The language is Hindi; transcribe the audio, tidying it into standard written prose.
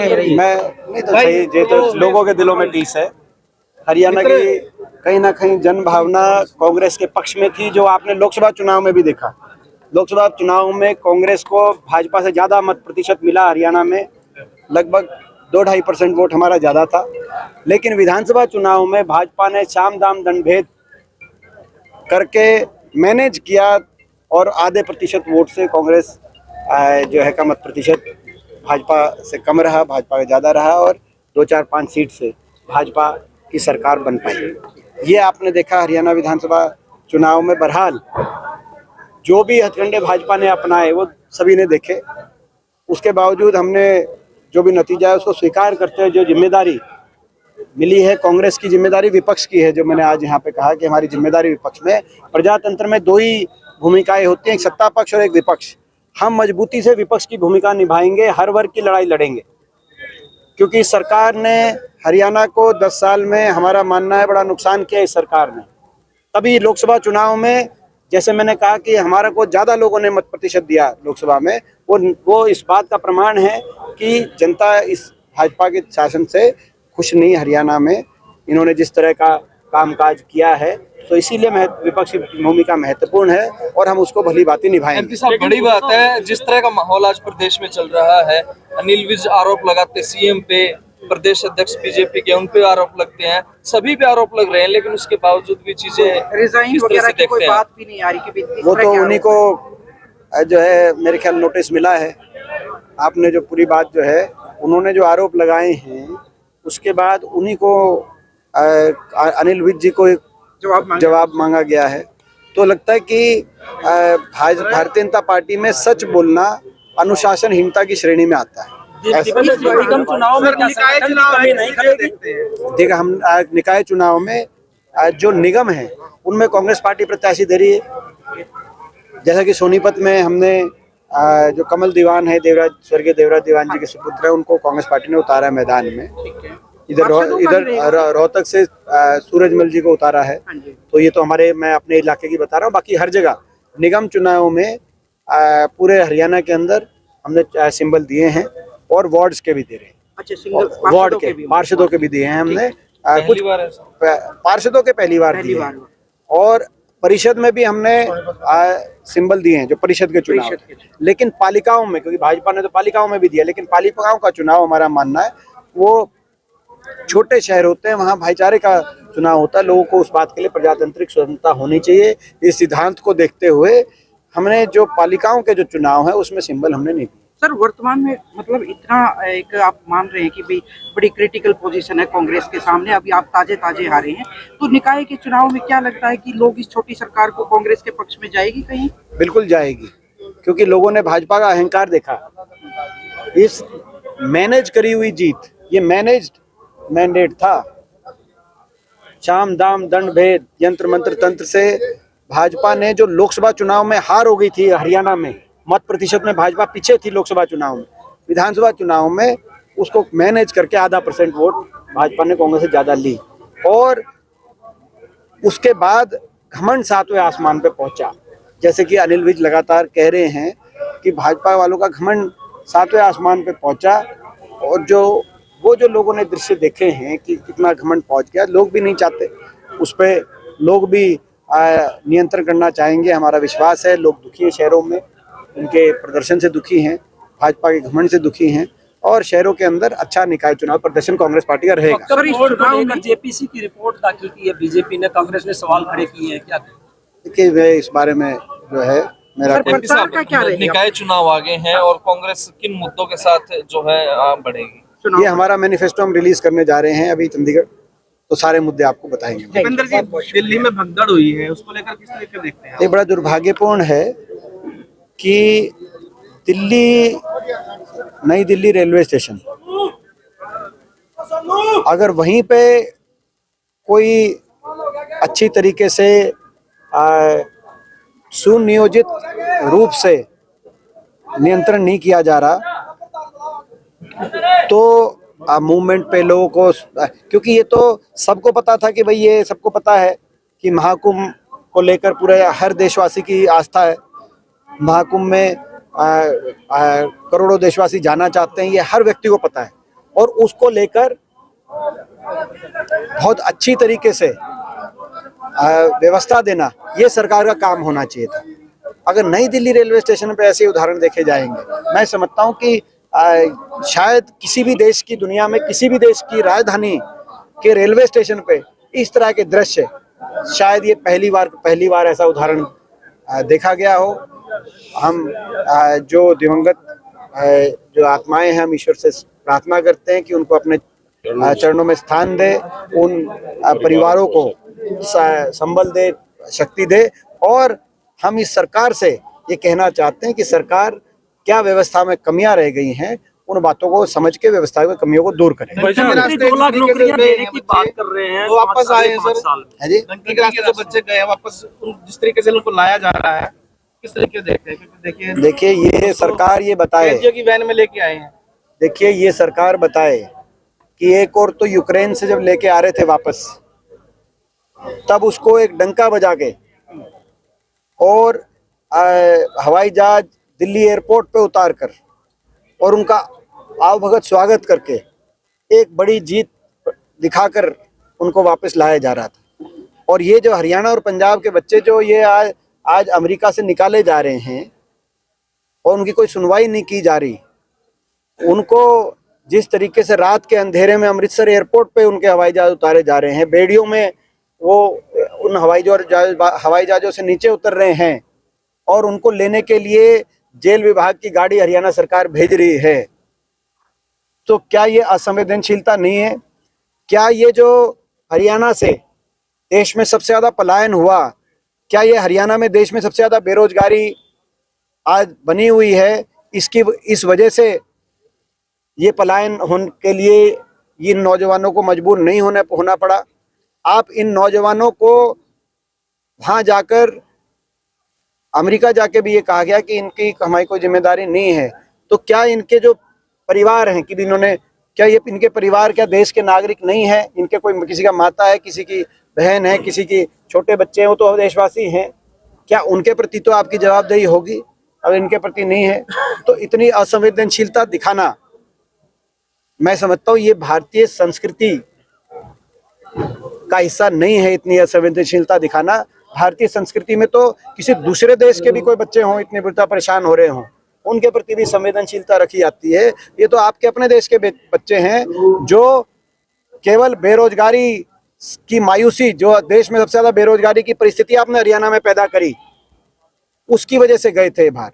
नहीं तो सही, ये तो लोगों के दिलों में टीस है। हरियाणा की कहीं ना कहीं जन भावना कांग्रेस के पक्ष में थी, जो आपने लोकसभा चुनाव में भी देखा। लोकसभा चुनाव में कांग्रेस को भाजपा से ज्यादा मत प्रतिशत मिला हरियाणा में, लगभग 2-2.5% वोट हमारा ज्यादा था। लेकिन विधानसभा चुनाव में भाजपा ने साम दाम दंड भेद करके मैनेज किया और आधे प्रतिशत वोट से कांग्रेस जो है का मत प्रतिशत भाजपा से कम रहा, भाजपा का ज़्यादा रहा और 2-4-5 सीट से भाजपा की सरकार बन पाई। ये आपने देखा हरियाणा विधानसभा चुनाव में। बहरहाल जो भी हथकंडे भाजपा ने अपनाए वो सभी ने देखे। उसके बावजूद हमने जो भी नतीजा है उसको स्वीकार करते हुए जो जिम्मेदारी मिली है, कांग्रेस की जिम्मेदारी विपक्ष की है। जो मैंने आज यहाँ पे कहा कि हमारी जिम्मेदारी विपक्ष में, प्रजातंत्र में दो ही भूमिकाएं होती हैं, एक सत्ता पक्ष और एक विपक्ष। हम मजबूती से विपक्ष की भूमिका निभाएंगे, हर वर्ग की लड़ाई लड़ेंगे, क्योंकि सरकार ने हरियाणा को 10 साल में हमारा मानना है बड़ा नुकसान किया इस सरकार ने। तभी लोकसभा चुनाव में जैसे मैंने कहा कि हमारा को ज़्यादा लोगों ने मत प्रतिशत दिया लोकसभा में, वो इस बात का प्रमाण है कि जनता इस भाजपा के शासन से खुश नहीं। हरियाणा में इन्होंने जिस तरह का कामकाज किया है, तो इसीलिए विपक्ष की भूमिका महत्वपूर्ण है और हम उसको भली भांति निभाएंगे। एमपी साहब, बड़ी बात है जिस तरह का माहौल आज प्रदेश में चल रहा है। अनिल विज आरोप लगाते सीएम पे, प्रदेश अध्यक्ष बीजेपी के उन पे आरोप लगते हैं, सभी पे आरोप लग रहे हैं, लेकिन उसके बावजूद भी चीजें रिजाइन वगैरह की कोई बात भी नहीं आ रही कि वो तो उन्हीं को जो है मेरे ख्याल नोटिस मिला है। आपने जो पूरी बात जो है उन्होंने जो आरोप लगाए हैं उसके बाद उन्हीं को अनिल विज जी को जवाब मांगा गया है। तो लगता है कि भारतीय जनता पार्टी में सच बोलना अनुशासनहीनता की श्रेणी में आता है। निगम चुनाव में देखा हम निकाय चुनाव में जो निगम है उनमें कांग्रेस पार्टी प्रत्याशी दे रही है। जैसा कि सोनीपत में हमने जो कमल दीवान है, स्वर्गीय देवराज दीवान जी के सुपुत्र है, उनको कांग्रेस पार्टी ने उतारा है मैदान में। इधर रोहतक से सूरजमल जी को उतारा है। तो ये तो मैं अपने इलाके की बता रहा हूँ। बाकी हर जगह निगम चुनाव में पूरे हरियाणा के अंदर हमने सिंबल दिए हैं और वार्ड्स के भी दे रहे हैं। अच्छा, वार्ड के पार्षदों के भी दिए हैं हमने। कुछ पार्षदों के पहली बार दिए हैं और परिषद में भी हमने सिंबल दिए हैं जो परिषद के चुनाव। लेकिन पालिकाओं में, क्योंकि भाजपा ने तो पालिकाओं में भी दिया, लेकिन पालिकाओं का चुनाव हमारा मानना है वो छोटे शहर होते हैं, वहाँ भाईचारे का चुनाव होता है। लोगों को उस बात के लिए प्रजातांत्रिक स्वतंत्रता होनी चाहिए। इस सिद्धांत को देखते हुए हमने जो पालिकाओं के जो चुनाव है उसमें सिंबल हमने नहीं दिए। सर, वर्तमान में मतलब इतना एक आप मान रहे हैं कि भाई बड़ी क्रिटिकल पोजीशन है कांग्रेस के सामने, अभी आप ताजे हारे हैं, तो निकाय के चुनाव में क्या लगता है कि लोग इस छोटी सरकार को कांग्रेस के पक्ष में जाएगी कहीं? बिल्कुल जाएगी, क्योंकि लोगों ने भाजपा का अहंकार देखा। इस मैनेज करी हुई जीत, ये मैनेज्ड मैंडेट था। शाम दाम दंड भेद यंत्र मंत्र तंत्र से भाजपा ने जो लोकसभा चुनाव में हार हो गई थी हरियाणा में, मत प्रतिशत में भाजपा पीछे थी लोकसभा चुनाव में, विधानसभा चुनाव में उसको मैनेज करके 0.5% वोट भाजपा ने कांग्रेस से ज्यादा ली। और उसके बाद घमंड 7वें आसमान पे पहुंचा। जैसे कि अनिल विज लगातार कह रहे हैं कि भाजपा वालों का घमंड 7वें आसमान पे पहुंचा। और वो जो लोगों ने दृश्य देखे हैं कि कितना घमंड पहुंच गया, लोग भी नहीं चाहते उस पर, लोग भी नियंत्रण करना चाहेंगे। हमारा विश्वास है लोग दुखी हैं, शहरों में उनके प्रदर्शन से दुखी हैं, भाजपा के घमंड से दुखी हैं और शहरों के अंदर अच्छा निकाय चुनाव प्रदर्शन कांग्रेस पार्टी का रहेगा। जेपीसी की रिपोर्ट दाखिल की है बीजेपी ने, कांग्रेस ने सवाल खड़े किए हैं, क्या देखिए मैं इस बारे में जो है मेरा निकाय चुनाव आगे हैं और कांग्रेस किन मुद्दों के साथ जो है बढ़ेगी? ये हमारा मैनिफेस्टो हम रिलीज करने जा रहे हैं अभी चंडीगढ़, तो सारे मुद्दे आपको बताएंगे। दिल्ली में भगदड़ हुई है, उसको लेकर किस तरीके से देखते हैं? ये बड़ा दुर्भाग्यपूर्ण है कि नई दिल्ली रेलवे स्टेशन, अगर वहीं पे कोई अच्छी तरीके से सुनियोजित रूप से नियंत्रण नहीं किया जा रहा तो मूवमेंट पे लोगों को, क्योंकि ये तो सबको पता था कि भाई, ये सबको पता है कि महाकुंभ को लेकर पूरे हर देशवासी की आस्था है। महाकुंभ में करोड़ों देशवासी जाना चाहते हैं, ये हर व्यक्ति को पता है। और उसको लेकर बहुत अच्छी तरीके से व्यवस्था देना, ये सरकार का काम होना चाहिए था। अगर नई दिल्ली रेलवे स्टेशन पे ऐसे उदाहरण देखे जाएंगे, मैं समझता हूँ कि शायद किसी भी देश की, दुनिया में किसी भी देश की राजधानी के रेलवे स्टेशन पे इस तरह के दृश्य शायद ये पहली बार ऐसा उदाहरण देखा गया हो। हम जो दिवंगत जो आत्माएं हैं, हम ईश्वर से प्रार्थना करते हैं कि उनको अपने चरणों में स्थान दे, उन परिवारों को संबल दे, शक्ति दे। और हम इस सरकार से ये कहना चाहते हैं कि सरकार क्या व्यवस्था में कमियां रह गई हैं, उन बातों को समझ के व्यवस्था की कमियों को दूर करें। 2 लाख नौकरियां देने की बात कर रहे हैं, वो वापस आए हैं सर। साल में। है जी, डंकी के रास्ते जो बच्चे गए हैं वापस, जिस तरीके से उनको लाया जा रहा है, किस तरीके से देखते हैं? क्योंकि देखिए ये सरकार ये बताए, एनजीओ की वैन में लेके आए हैं। देखिए ये सरकार बताए कि एक और तो यूक्रेन से जब लेके आ रहे थे वापस, तब उसको एक डंका बजा के और हवाई जहाज दिल्ली एयरपोर्ट पे उतार कर और उनका आवभगत स्वागत करके एक बड़ी जीत दिखाकर उनको वापस लाया जा रहा था। और ये जो हरियाणा और पंजाब के बच्चे जो ये आज अमेरिका से निकाले जा रहे हैं और उनकी कोई सुनवाई नहीं की जा रही, उनको जिस तरीके से रात के अंधेरे में अमृतसर एयरपोर्ट पे उनके हवाई जहाज उतारे जा रहे हैं, बेड़ियों में वो उन हवाई जहाज़ों से नीचे उतर रहे हैं और उनको लेने के लिए जेल विभाग की गाड़ी हरियाणा सरकार भेज रही है, तो क्या ये असंवेदनशीलता नहीं है? क्या ये जो हरियाणा से देश में सबसे ज़्यादा पलायन हुआ, क्या ये हरियाणा में देश में सबसे ज़्यादा बेरोजगारी आज बनी हुई है, इस वजह से ये पलायन होने के लिए इन नौजवानों को मजबूर नहीं होना पड़ा? आप इन नौजवानों को वहाँ जाकर, अमेरिका जाके भी ये कहा गया कि इनकी हमारी कोई जिम्मेदारी नहीं है, तो क्या इनके जो परिवार हैं कि इन्होंने, क्या ये इनके परिवार क्या देश के नागरिक नहीं है? इनके कोई, किसी का माता है, किसी की बहन है, किसी की छोटे बच्चे हैं, वो तो देशवासी हैं, क्या उनके प्रति तो आपकी जवाबदेही होगी? अगर इनके प्रति नहीं है तो इतनी असंवेदनशीलता दिखाना, मैं समझता हूँ ये भारतीय संस्कृति का हिस्सा नहीं है। इतनी असंवेदनशीलता दिखाना, भारतीय संस्कृति में तो किसी दूसरे देश के भी कोई बच्चे हों, इतने बुरा परेशान हो रहे हों, उनके प्रति भी संवेदनशीलता रखी जाती है। ये तो आपके अपने देश के बच्चे हैं जो केवल बेरोजगारी की मायूसी, जो देश में सबसे ज्यादा बेरोजगारी की परिस्थिति आपने हरियाणा में पैदा करी, उसकी वजह से गए थे बाहर।